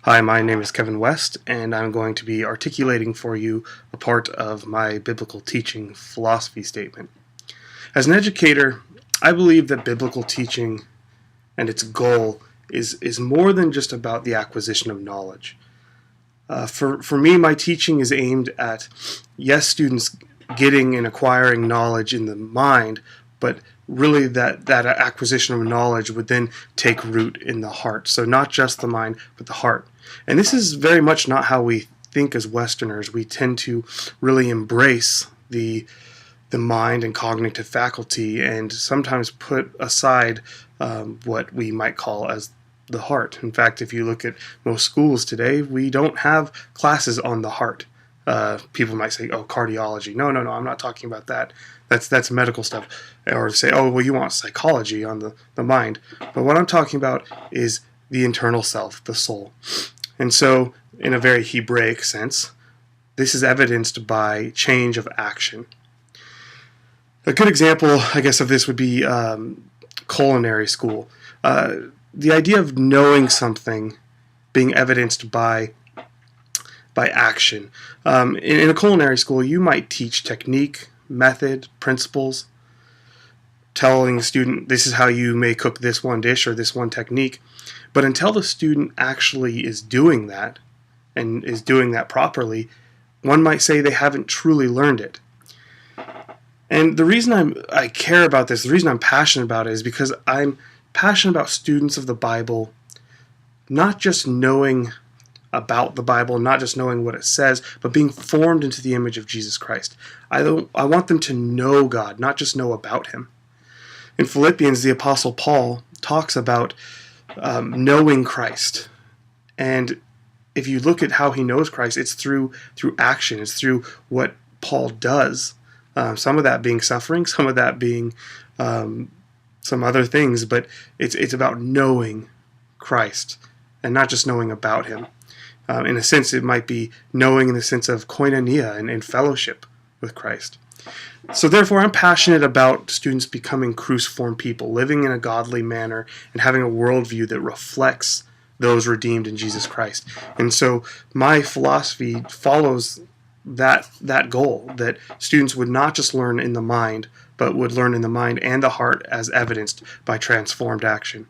Hi, my name is Kevin West, and I'm going to be articulating for you a part of my biblical teaching philosophy statement. As an educator, I believe that biblical teaching and its goal is more than just about the acquisition of knowledge. For me, my teaching is aimed at, yes, students getting and acquiring knowledge in the mind, but really that acquisition of knowledge would then take root in the heart. So not just the mind, but the heart. And this is very much not how we think as Westerners. We tend to really embrace the mind and cognitive faculty and sometimes put aside what we might call as the heart. In fact, if you look at most schools today, we don't have classes on the heart. People might say, "Oh, cardiology." No, I'm not talking about that. That's medical stuff. Or say, "Oh, well, you want psychology on the mind." But what I'm talking about is the internal self, the soul. And so, in a very Hebraic sense, this is evidenced by change of action. A good example, I guess, of this would be culinary school. The idea of knowing something being evidenced by action. In a culinary school, you might teach technique, method, principles, telling the student this is how you may cook this one dish or this one technique. But until the student actually is doing that and is doing that properly, one might say they haven't truly learned it. And the reason I care about this, the reason I'm passionate about it is because I'm passionate about students of the Bible not just knowing about the Bible, not just knowing what it says, but being formed into the image of Jesus Christ. I want them to know God, not just know about Him. In Philippians, the Apostle Paul talks about knowing Christ. And if you look at how he knows Christ, it's through action. It's through what Paul does. Some of that being suffering, some of that being some other things, but it's about knowing Christ and not just knowing about Him. In a sense, it might be knowing in the sense of koinonia and fellowship with Christ. So therefore, I'm passionate about students becoming cruciform people, living in a godly manner and having a worldview that reflects those redeemed in Jesus Christ. And so my philosophy follows that goal, that students would not just learn in the mind, but would learn in the mind and the heart as evidenced by transformed action.